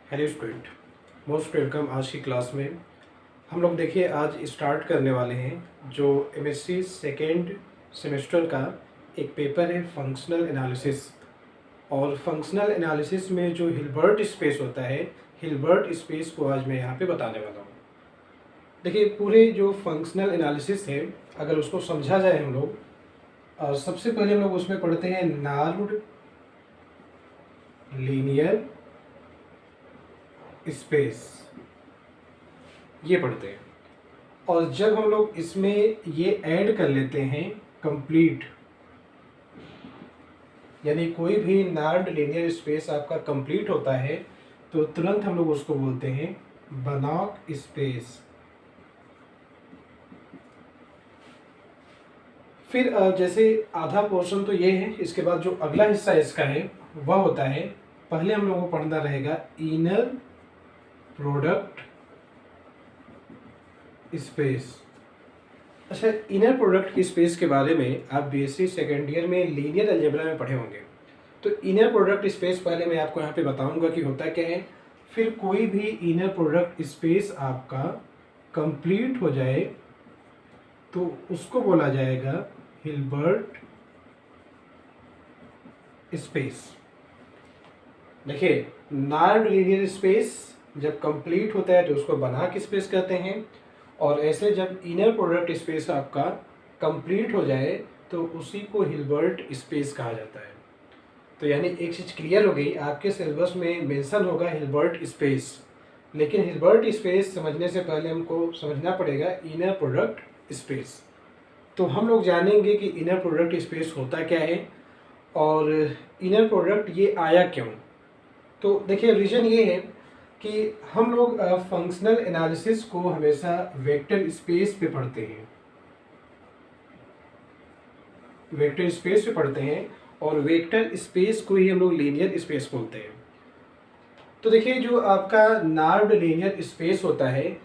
Hello student, most welcome. आज की class में हम लोग देखिए आज स्टार्ट करने वाले हैं जो एमएससी सेकेंड सेमेस्टर का एक पेपर है फंक्शनल एनालिसिस। और फंक्शनल एनालिसिस में जो हिल्बर्ट स्पेस होता है, हिल्बर्ट स्पेस को आज मैं यहाँ पे बताने वाला हूँ। देखिए पूरे जो फंक्शनल एनालिसिस है, अगर उसको समझा जाए हम लोग, सबसे पहले हम लोग उसमें पढ़ते हैं नार्म्ड लीनियर स्पेस, ये पढ़ते हैं। और जब हम लोग इसमें ये ऐड कर लेते हैं कंप्लीट, यानी कोई भी नार्म्ड लीनियर स्पेस आपका कंप्लीट होता है तो तुरंत हम लोग उसको बोलते हैं बनाक स्पेस। फिर जैसे आधा पोर्शन तो ये है, इसके बाद जो अगला हिस्सा इसका है वह होता है, पहले हम लोगों को पढ़ना रहेगा इनर प्रोडक्ट स्पेस। अच्छा, इनर प्रोडक्ट की स्पेस के बारे में आप बीएससी सेकेंड ईयर में लीनियर अलजेब्रा में पढ़े होंगे। तो इनर प्रोडक्ट स्पेस पहले मैं आपको यहाँ पे बताऊंगा कि होता क्या है। फिर कोई भी इनर प्रोडक्ट स्पेस आपका कंप्लीट हो जाए तो उसको बोला जाएगा हिल्बर्ट स्पेस। देखिए, नार्म्ड लीनियर स्पेस जब कंप्लीट होता है तो उसको बनाक स्पेस कहते हैं, और ऐसे जब इनर प्रोडक्ट स्पेस आपका कंप्लीट हो जाए तो उसी को हिल्बर्ट स्पेस कहा जाता है। तो यानी एक चीज़ क्लियर हो गई, आपके सिलेबस में मेंशन होगा हिल्बर्ट स्पेस, लेकिन हिल्बर्ट स्पेस समझने से पहले हमको समझना पड़ेगा इनर प्रोडक्ट स्पेस। तो हम लोग जानेंगे कि इनर प्रोडक्ट स्पेस होता क्या है और इनर प्रोडक्ट ये आया क्यों। तो देखिए, रीज़न ये है कि हम लोग फंक्शनल एनालिसिस को हमेशा वेक्टर स्पेस पे पढ़ते हैं, वेक्टर स्पेस पे पढ़ते हैं, और वेक्टर स्पेस को ही हम लोग लीनियर स्पेस बोलते हैं। तो देखिए, जो आपका नार्म्ड लीनियर स्पेस होता है,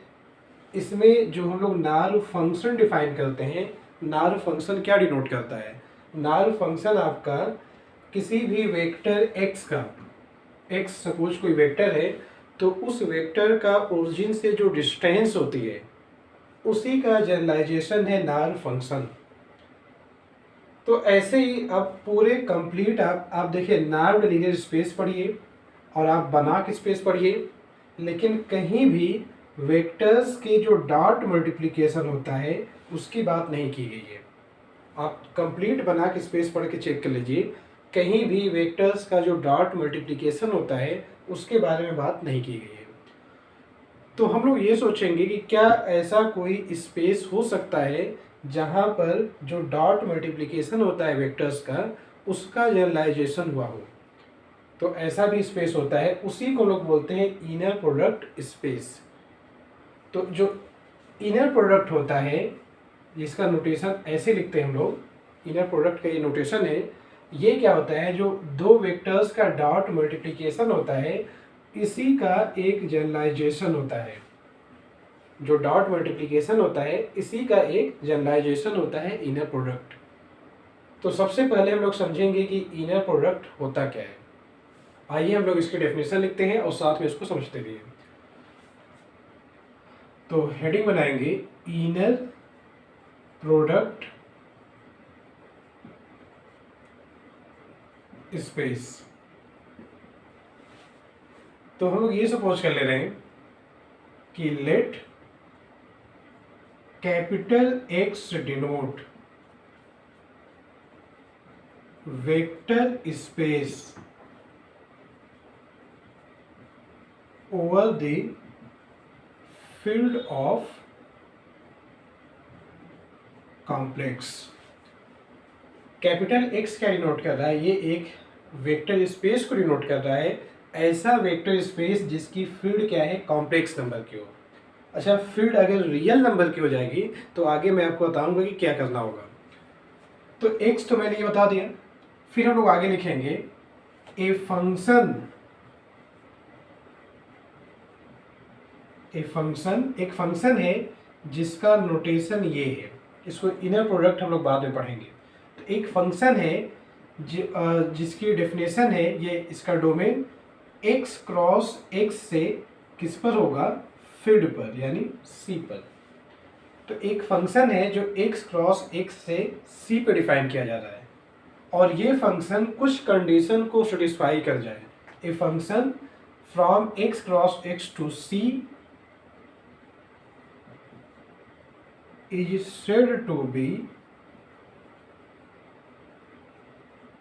इसमें जो हम लोग नार्म फंक्शन डिफाइन करते हैं, नार्म फंक्शन क्या डिनोट करता है? नार्म फंक्शन आपका किसी भी वेक्टर x का, x सपोज कोई वेक्टर है, तो उस वेक्टर का ओरिजिन से जो डिस्टेंस होती है उसी का जनरलाइजेशन है नार्म फंक्शन। तो ऐसे ही आप पूरे कंप्लीट आप देखिए, नार्म्ड लीनियर स्पेस पढ़िए और आप बनाक स्पेस पढ़िए, लेकिन कहीं भी वेक्टर्स के जो डॉट मल्टीप्लिकेशन होता है उसकी बात नहीं की गई है। आप कंप्लीट बनाक स्पेस पढ़ के चेक कर लीजिए, कहीं भी वेक्टर्स का जो डॉट मल्टीप्लिकेशन होता है उसके बारे में बात नहीं की गई है। तो हम लोग ये सोचेंगे कि क्या ऐसा कोई स्पेस हो सकता है जहाँ पर जो डॉट मल्टीप्लिकेशन होता है वेक्टर्स का, उसका जनरलाइजेशन हुआ हो। तो ऐसा भी स्पेस होता है, उसी को लोग बोलते हैं इनर प्रोडक्ट स्पेस। तो जो इनर प्रोडक्ट होता है, जिसका नोटेशन ऐसे लिखते हैं हम लोग, इनर प्रोडक्ट का ये नोटेशन है, ये क्या होता है, जो दो वेक्टर्स का डॉट मल्टीप्लिकेशन होता है इसी का एक जनरलाइजेशन होता है। जो डॉट मल्टीप्लिकेशन होता है इसी का एक जनरलाइजेशन होता है इनर प्रोडक्ट। तो सबसे पहले हम लोग समझेंगे कि इनर प्रोडक्ट होता क्या है। आइए हम लोग इसकी डेफिनेशन लिखते हैं और साथ में इसको समझते भी हैं। तो हेडिंग बनाएंगे इनर प्रोडक्ट स्पेस। तो हम लोग ये सपोज कर ले रहे हैं कि let capital X denote vector space over the field of complex. Capital X क्या डिनोट कर रहा है? ये एक वेक्टर स्पेस को डिनोट कर रहा है, ऐसा वेक्टर स्पेस जिसकी फील्ड क्या है, कॉम्प्लेक्स नंबर की हो। अच्छा, फील्ड अगर रियल नंबर की हो जाएगी तो आगे मैं आपको बताऊंगा कि क्या करना होगा। तो x तो मैंने ये बता दिया, फिर हम लोग आगे लिखेंगे ए फंक्शन। एक फंक्शन है जिसका नोटेशन ये है, इसको इनर प्रोडक्ट हम लोग बाद में पढ़ेंगे। तो एक फंक्शन है जिसकी डेफिनेशन है, ये इसका डोमेन x क्रॉस x से किस पर होगा, फील्ड पर यानी C पर। तो एक फंक्शन है जो x क्रॉस x से C पे डिफाइन किया जा रहा है और ये फंक्शन कुछ कंडीशन को सेटिस्फाई कर जाए। A function from x cross x to C is said to be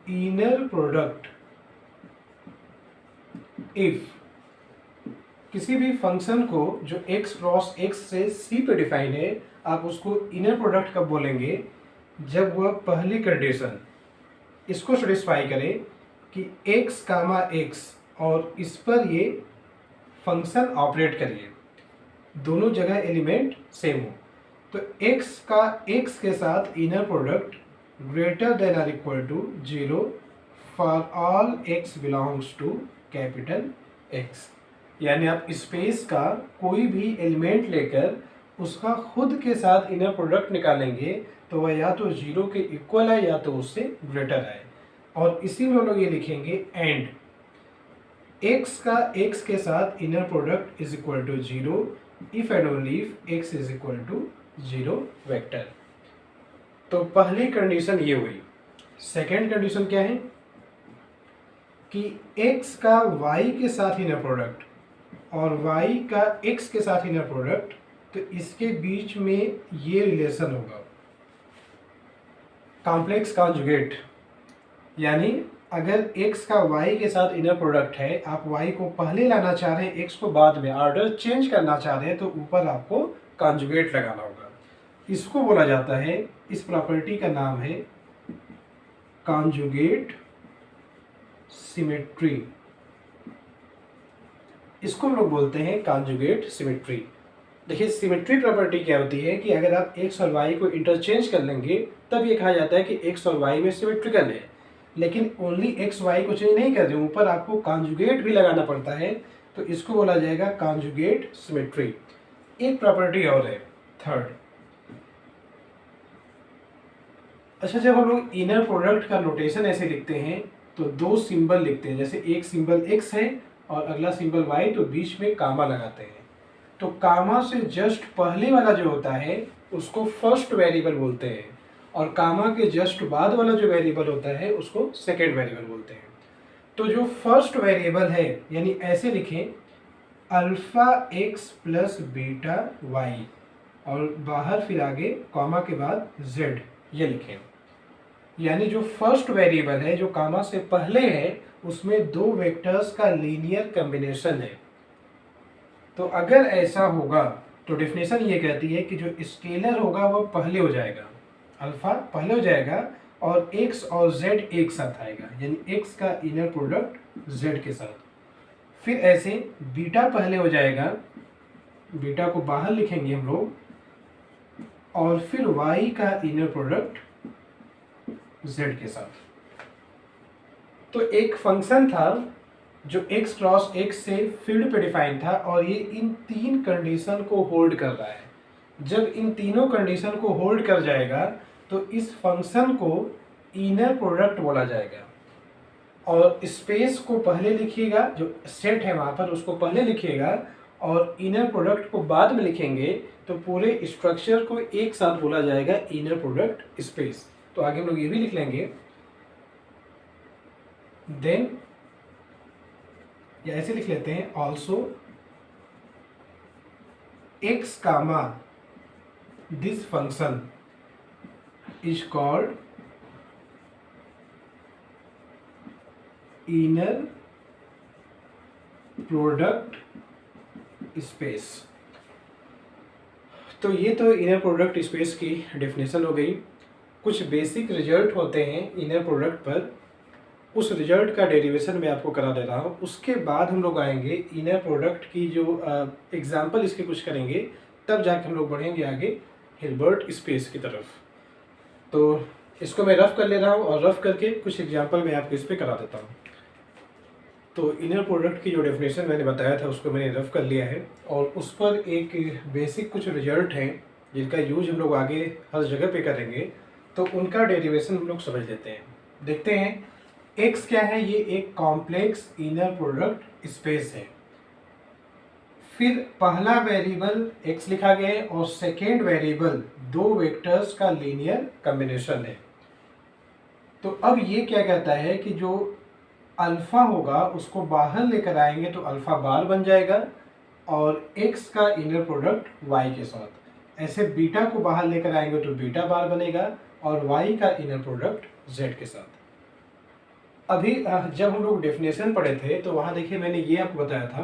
inner product if किसी भी फंक्शन को जो x क्रॉस x से C पे डिफाइन है, आप उसको इनर प्रोडक्ट कब बोलेंगे, जब वह पहली कंडीशन इसको सेटिस्फाई करे कि x कामा x और इस पर ये फंक्शन ऑपरेट करिए, दोनों जगह एलिमेंट सेम हो। तो x का x के साथ inner product greater than or equal to 0 for all x belongs to capital X। यानी आप स्पेस का कोई भी एलिमेंट लेकर उसका खुद के साथ इनर प्रोडक्ट निकालेंगे तो वह या तो 0 के इक्वल है या तो उससे ग्रेटर है। और इसी में हम लोग ये लिखेंगे एंड x का x के साथ inner product is equal to 0 if and only if x is equal to 0 vector. तो पहली कंडीशन ये हुई। सेकेंड कंडीशन क्या है कि x का y के साथ इनर प्रोडक्ट और y का x के साथ इनर प्रोडक्ट, तो इसके बीच में ये रिलेशन होगा कॉम्प्लेक्स कॉन्जुगेट। यानी अगर x का y के साथ इनर प्रोडक्ट है, आप y को पहले लाना चाह रहे हैं, x को बाद में, ऑर्डर चेंज करना चाह रहे हैं, तो ऊपर आपको कॉन्जुगेट लगाना होगा। इसको बोला जाता है, इस प्रॉपर्टी का नाम है कॉन्जुगेट सिमेट्री। इसको हम लोग बोलते हैं कॉन्जुगेट सिमेट्री। देखिए सिमेट्री प्रॉपर्टी क्या होती है कि अगर आप x और y को इंटरचेंज कर लेंगे तब ये कहा जाता है कि x और y में सिमेट्रिकल है। लेकिन ओनली x y को चेंज नहीं कर रहे, ऊपर आपको कॉन्जुगेट भी लगाना पड़ता है, तो इसको बोला जाएगा कॉन्जुगेट सिमेट्री। एक प्रॉपर्टी और है थर्ड। अच्छा, जब हम लोग इनर प्रोडक्ट का नोटेशन ऐसे लिखते हैं तो दो सिंबल लिखते हैं, जैसे एक सिंबल x है और अगला सिंबल y, तो बीच में कामा लगाते हैं। तो कामा से जस्ट पहले वाला जो होता है उसको फर्स्ट वेरिएबल बोलते हैं और कामा के जस्ट बाद वाला जो वेरिएबल होता है उसको सेकेंड वेरिएबल बोलते हैं। तो जो फर्स्ट वेरिएबल है, यानी ऐसे लिखें alpha x plus beta y और बाहर फिर आगे कामा के बाद z, ये लिखें। यानी जो फर्स्ट वेरिएबल है जो कामा से पहले है उसमें दो वेक्टर्स का लीनियर कॉम्बिनेशन है। तो अगर ऐसा होगा तो डेफिनेशन ये कहती है कि जो स्केलर होगा वो पहले हो जाएगा, अल्फा पहले हो जाएगा और x और z एक साथ आएगा, यानी x का इनर प्रोडक्ट z के साथ। फिर ऐसे बीटा पहले हो जाएगा, बीटा को बाहर लिखेंगे हम लोग, और फिर y का इनर प्रोडक्ट z के साथ। तो एक फंक्शन था जो x क्रॉस x से फील्ड पे डिफाइन था और ये इन तीन कंडीशन को होल्ड कर रहा है। जब इन तीनों कंडीशन को होल्ड कर जाएगा तो इस फंक्शन को इनर प्रोडक्ट बोला जाएगा। और स्पेस को पहले लिखिएगा, जो सेट है वहाँ पर उसको पहले लिखिएगा और इनर प्रोडक्ट को बाद में लिखेंगे, तो पूरे स्ट्रक्चर को एक साथ बोला जाएगा इनर प्रोडक्ट स्पेस। तो आगे हम लोग ये भी लिख लेंगे, देन या ऐसे लिख लेते हैं also x comma this function is called inner product space. तो ये तो इनर प्रोडक्ट स्पेस की डेफिनेशन हो गई। कुछ बेसिक रिजल्ट होते हैं इनर प्रोडक्ट पर, उस रिजल्ट का डेरिवेशन मैं आपको करा दे रहा हूँ। उसके बाद हम लोग आएंगे इनर प्रोडक्ट की जो एग्जाम्पल इसके कुछ करेंगे, तब जाके हम लोग बढ़ेंगे आगे हिल्बर्ट स्पेस की तरफ। तो इसको मैं रफ कर ले रहा हूँ और रफ करके कुछ एग्जाम्पल मैं आपको इस पर करा देता हूँ। तो इनर प्रोडक्ट की जो डेफिनेशन मैंने बताया था उसको मैंने रफ कर लिया है और उस पर एक बेसिक कुछ रिजल्ट हैं जिनका यूज हम लोग आगे हर जगह पे करेंगे, तो उनका डेरिवेशन हम लोग समझ लेते हैं। देखते हैं एक्स क्या है, ये एक कॉम्प्लेक्स इनर प्रोडक्ट स्पेस है। फिर पहला वेरिएबल एक्स लिखा गया है और सेकेंड वेरिएबल दो वेक्टर्स का लीनियर कॉम्बिनेशन है। तो अब ये क्या कहता है कि जो अल्फ़ा होगा उसको बाहर लेकर आएंगे तो अल्फ़ा बार बन जाएगा और x का इनर प्रोडक्ट y के साथ। ऐसे बीटा को बाहर लेकर आएंगे तो बीटा बार बनेगा और y का इनर प्रोडक्ट z के साथ। अभी जब हम लोग डेफिनेशन पढ़े थे तो वहाँ देखिए मैंने ये आपको बताया था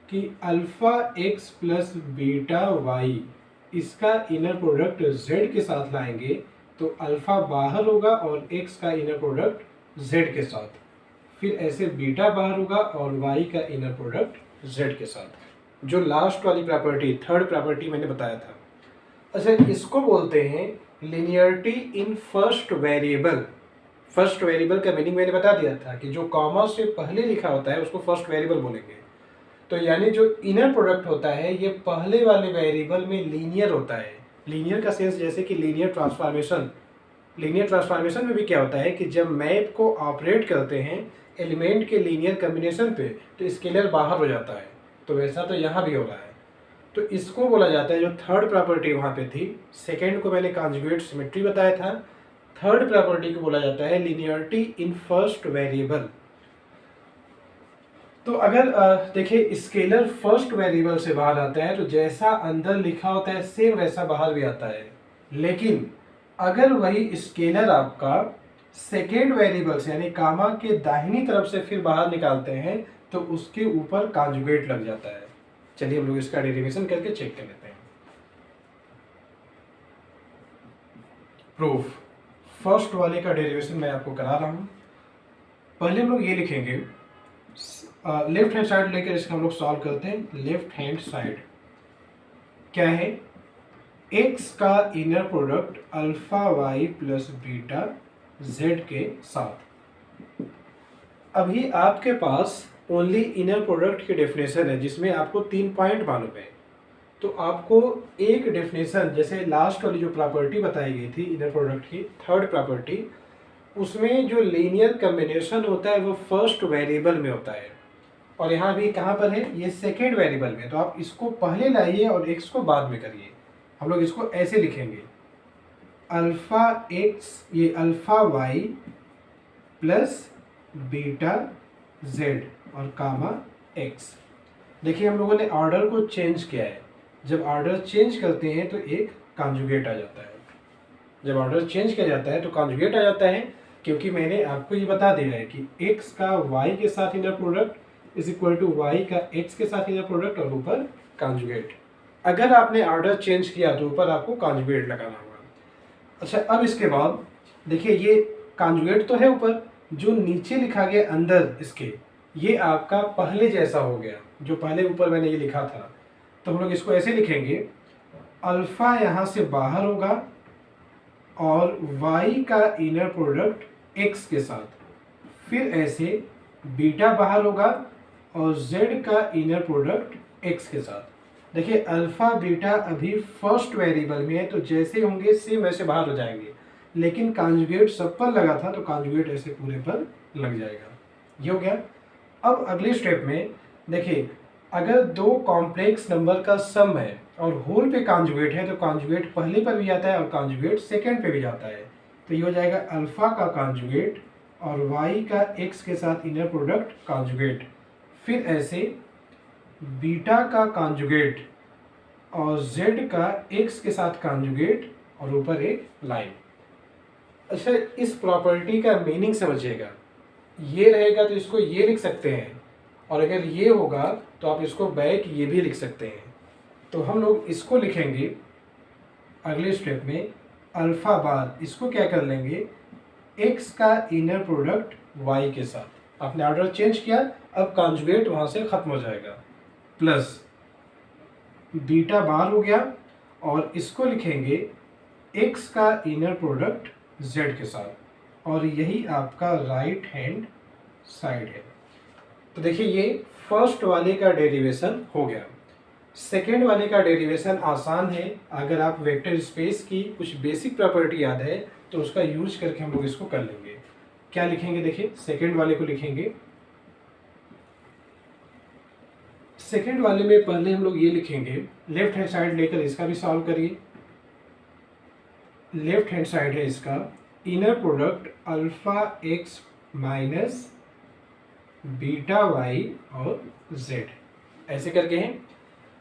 कि alpha x plus beta y इसका इनर प्रोडक्ट z के साथ लाएंगे तो अल्फ़ा बाहर होगा और x का इनर प्रोडक्ट z के साथ। फिर ऐसे बीटा बाहर होगा और y का इनर प्रोडक्ट z के साथ। जो लास्ट वाली प्रॉपर्टी, थर्ड प्रॉपर्टी मैंने बताया था। अच्छा, इसको बोलते हैं linearity in first variable. First variable का मीनिंग मैंने बता दिया था कि जो कॉमा से पहले लिखा होता है उसको फर्स्ट वेरिएबल बोलेंगे। तो यानी जो इनर प्रोडक्ट होता है ये पहले वाले वेरिएबल में लीनियर होता है। लीनियर का सेंस जैसे कि लीनियर ट्रांसफॉर्मेशन। लीनियर ट्रांसफॉर्मेशन में भी क्या होता है कि जब मैप को ऑपरेट करते हैं एलिमेंट के लीनियर कॉम्बिनेशन पे तो स्केलर बाहर हो जाता है। तो वैसा तो यहाँ भी हो रहा है। तो इसको बोला जाता है, जो थर्ड प्रॉपर्टी वहाँ पे थी, सेकेंड को मैंने कॉन्जुगेट सिमेट्री बताया था, थर्ड प्रॉपर्टी को बोला जाता है लिनियरिटी इन फर्स्ट वेरिएबल। तो अगर देखिए स्केलर फर्स्ट वेरिएबल से बाहर आता है तो जैसा अंदर लिखा होता है सेम वैसा बाहर भी आता है। लेकिन अगर वही स्केलर आपका सेकेंड वेरिएबल से यानी कामा के दाहिनी तरफ से फिर बाहर निकालते हैं तो उसके ऊपर कॉन्जुगेट लग जाता है। चलिए हम लोग इसका डेरिवेशन करके चेक कर लेते हैं। प्रूफ, फर्स्ट वाले का डेरिवेशन मैं आपको करा रहा हूं। पहले हम लोग ये लिखेंगे, लेफ्ट हैंड साइड लेकर इसका हम लोग सॉल्व करते हैं। लेफ्ट हैंड साइड क्या है, x का inner product alpha y plus beta z के साथ। अभी आपके पास ओनली इनर प्रोडक्ट की डेफिनेशन है जिसमें आपको 3 पॉइंट मालूम है। तो आपको एक डेफिनेशन, जैसे लास्ट वाली जो प्रॉपर्टी बताई गई थी इनर प्रोडक्ट की, थर्ड प्रॉपर्टी, उसमें जो लीनियर कॉम्बिनेशन होता है वो फर्स्ट वेरिएबल में होता है और यहाँ भी कहाँ पर है, ये सेकेंड वेरिएबल में। तो आप इसको पहले लाइए और x को बाद में करिए। हम लोग इसको ऐसे लिखेंगे, अल्फा x, ये alpha y plus beta z और कामा x। देखिए हम लोगों ने ऑर्डर को चेंज किया है। जब ऑर्डर चेंज करते हैं तो एक कॉन्जुगेट आ जाता है। जब ऑर्डर चेंज किया जाता है तो कॉन्जुगेट आ जाता है, क्योंकि मैंने आपको ये बता दिया है कि x का y के साथ inner product is equal to y का x के साथ इनर प्रोडक्ट और ऊपर कॉन्जुगेट। अगर आपने ऑर्डर चेंज किया तो ऊपर आपको कॉन्जुगेट लगाना होगा। अच्छा, अब इसके बाद देखिए ये कॉन्जुगेट तो है ऊपर, जो नीचे लिखा गया अंदर इसके, ये आपका पहले जैसा हो गया जो पहले ऊपर मैंने ये लिखा था। तो हम लोग इसको ऐसे लिखेंगे, अल्फा यहाँ से बाहर होगा और y का इनर प्रोडक्ट x के साथ, फिर ऐसे बीटा बाहर होगा और z का इनर प्रोडक्ट x के साथ। देखिए अल्फा बीटा अभी फर्स्ट वेरिएबल में है तो जैसे होंगे सेम वैसे बाहर हो जाएंगे, लेकिन कॉन्जुगेट सब पर लगा था तो कॉन्जुगेट ऐसे पूरे पर लग जाएगा। ये हो गया। अब अगले स्टेप में देखिए, अगर दो कॉम्प्लेक्स नंबर का सम है और होल पे कॉन्जुगेट है तो कॉन्जुगेट पहले पर भी जाता है और कॉन्जुगेट सेकेंड पे भी जाता है। तो ये हो जाएगा अल्फा का कॉन्जुगेट और y का x के साथ इनर प्रोडक्ट कॉन्जुगेट, फिर ऐसे बीटा का कॉन्जुगेट और z का x के साथ कॉन्जुगेट और ऊपर एक लाइन। अच्छा, इस प्रॉपर्टी का मीनिंग समझिएगा। ये रहेगा तो इसको ये लिख सकते हैं और अगर ये होगा तो आप इसको बैक ये भी लिख सकते हैं। तो हम लोग इसको लिखेंगे अगले स्टेप में, अल्फा बार, इसको क्या कर लेंगे, x का इनर प्रोडक्ट y के साथ। आपने ऑर्डर चेंज किया, अब कॉन्जुगेट वहाँ से ख़त्म हो जाएगा, प्लस बीटा बार हो गया और इसको लिखेंगे x का इनर प्रोडक्ट z के साथ और यही आपका राइट हैंड साइड है। तो देखिए ये फर्स्ट वाले का डेरिवेशन हो गया। सेकेंड वाले का डेरिवेशन आसान है। अगर आप वेक्टर स्पेस की कुछ बेसिक प्रॉपर्टी याद है तो उसका यूज करके हम लोग इसको कर लेंगे। क्या लिखेंगे, देखिए सेकेंड वाले को लिखेंगे। सेकेंड वाले में पहले हम लोग ये लिखेंगे, लेफ्ट हैंड साइड लेकर इसका भी सॉल्व करिए। लेफ्ट हैंड साइड है इसका inner product alpha x minus beta Y और जेड, ऐसे करके हैं।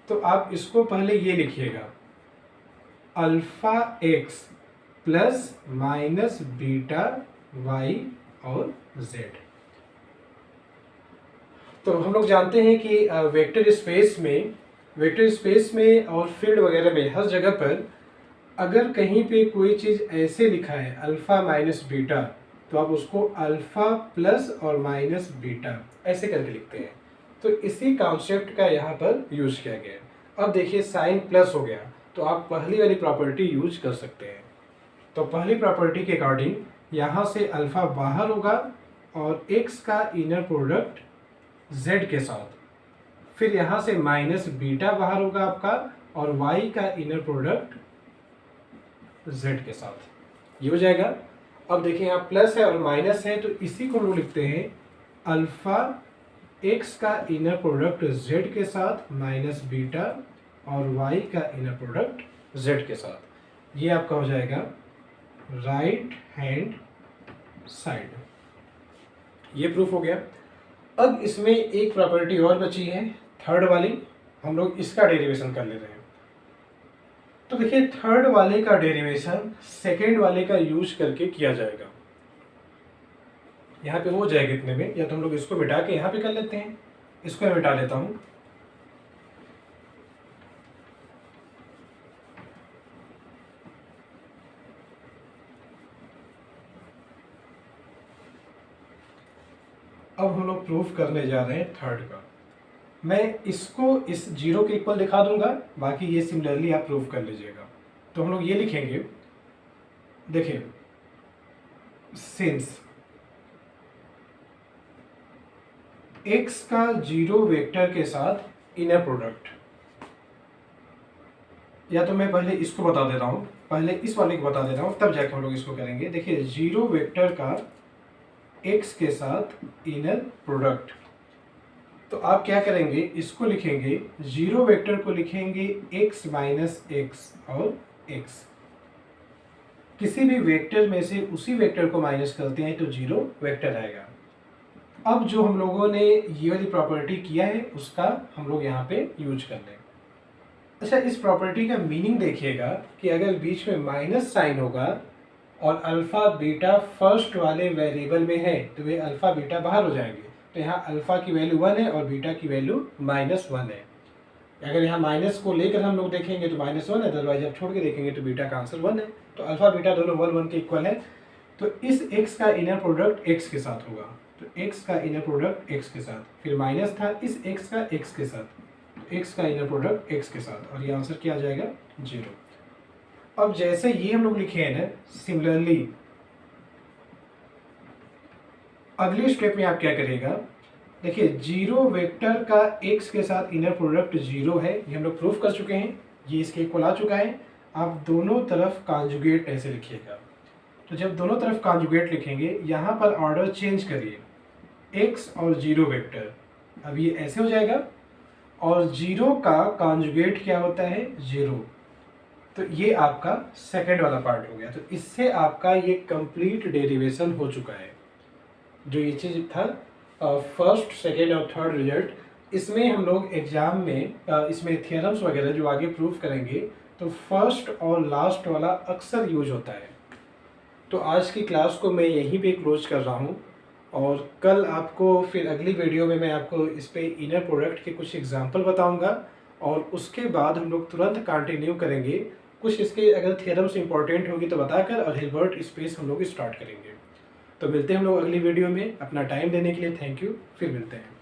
तो आप इसको पहले ये लिखिएगा, alpha x plus minus beta Y और जेड। तो हम लोग जानते हैं कि वेक्टर स्पेस में और फील्ड वगैरह में हर जगह पर अगर कहीं पे कोई चीज़ ऐसे लिखा है अल्फ़ा माइनस बीटा, तो आप उसको अल्फ़ा प्लस और माइनस बीटा ऐसे करके लिखते हैं। तो इसी कॉन्सेप्ट का यहाँ पर यूज किया गया है। अब देखिए साइन प्लस हो गया, तो आप पहली वाली प्रॉपर्टी यूज कर सकते हैं। तो पहली प्रॉपर्टी के अकॉर्डिंग यहाँ से अल्फ़ा बाहर होगा और एक्स का इनर प्रोडक्ट जेड के साथ, फिर यहाँ से माइनस बीटा बाहर होगा आपका और वाई का इनर प्रोडक्ट जेड के साथ, ये हो जाएगा। अब देखिए यहाँ प्लस है और माइनस है, तो इसी को हम लोग लिखते हैं अल्फा एक्स का इनर प्रोडक्ट जेड के साथ माइनस बीटा और वाई का इनर प्रोडक्ट जेड के साथ, ये आपका हो जाएगा राइट हैंड साइड। ये प्रूफ हो गया। अब इसमें एक प्रॉपर्टी और बची है, थर्ड वाली, हम लोग इसका डेरिवेशन कर ले रहे हैं। तो देखिए थर्ड वाले का डेरिवेशन सेकेंड वाले का यूज करके किया जाएगा। यहाँ पे हो जाएगा इतने में, या तो हम लोग इसको मिटा के यहाँ पे कर लेते हैं, इसको मैं मिटा लेता हूँ। अब हम लोग प्रूफ करने जा रहे हैं थर्ड का। मैं इसको इस जीरो के इक्वल दिखा दूंगा, बाकी ये सिमिलरली आप प्रूफ कर लीजिएगा। तो हम लोग ये लिखेंगे, देखिए सिंस एक्स का जीरो वेक्टर के साथ इनर प्रोडक्ट, या तो मैं पहले इसको बता दे रहा हूँ, पहले इस वाले को बता दे रहा हूँ, तब जाके हम लोग इसको करेंगे। देखिए जीरो वेक्टर का एक्स के साथ इनर प्रोडक्ट, तो आप क्या करेंगे, इसको लिखेंगे, जीरो वेक्टर को लिखेंगे x माइनस एक्स और x, किसी भी वेक्टर में से उसी वेक्टर को माइनस करते हैं तो जीरो वेक्टर आएगा। अब जो हम लोगों ने ये वाली प्रॉपर्टी किया है उसका हम लोग यहाँ पे यूज कर लें। अच्छा, इस प्रॉपर्टी का मीनिंग देखिएगा कि अगर बीच में माइनस साइन होगा और अल्फ़ा बीटा फर्स्ट वाले वेरिएबल में है तो वे अल्फ़ा बीटा बाहर हो जाएंगे। तो यहाँ अल्फ़ा की वैल्यू 1 है और बीटा की वैल्यू -1 है। अगर यहाँ माइनस को लेकर हम लोग देखेंगे तो -1 है, अदरवाइज आप छोड़ के देखेंगे तो बीटा का आंसर 1 है। तो अल्फ़ा बीटा दोनों 1 के इक्वल है। तो इस x का इनर प्रोडक्ट x के साथ होगा, तो x का इनर प्रोडक्ट x के साथ, फिर माइनस था इस x का x के साथ, तो x का इनर प्रोडक्ट x के साथ, और ये आंसर क्या आ जाएगा 0। अब जैसे ये हम लोग लिखे हैं ना, सिमिलरली अगले स्टेप में आप क्या करिएगा, देखिए जीरो वेक्टर का x के साथ इनर प्रोडक्ट 0 है, ये हम लोग प्रूफ कर चुके हैं, ये इसके इक्वल आ चुका है। आप दोनों तरफ कॉन्जुगेट ऐसे लिखिएगा। तो जब दोनों तरफ कॉन्जुगेट लिखेंगे, यहाँ पर ऑर्डर चेंज करिए, x और जीरो वेक्टर, अब ये ऐसे हो जाएगा, और जीरो का कॉन्जुगेट क्या होता है 0। तो ये आपका सेकेंड वाला पार्ट हो गया। तो इससे आपका ये कंप्लीट डेरिवेशन हो चुका है। जो ये चीज़ था फर्स्ट, सेकेंड और थर्ड रिजल्ट, इसमें हम लोग एग्जाम में इसमें थियरम्स वगैरह जो आगे प्रूफ करेंगे तो फर्स्ट और लास्ट वाला अक्सर यूज होता है। तो आज की क्लास को मैं यहीं पे क्लोज कर रहा हूँ, और कल आपको फिर अगली वीडियो में मैं आपको इस पे इनर प्रोडक्ट के कुछ एग्जांपल बताऊंगा, और उसके बाद हम लोग तुरंत कंटिन्यू करेंगे। कुछ इसके अगर थियरम्स इंपॉर्टेंट होगी तो बताकर और हिल्बर्ट स्पेस हम लोग स्टार्ट करेंगे। तो मिलते हैं हम लोग अगली वीडियो में। अपना टाइम देने के लिए थैंक यू, फिर मिलते हैं।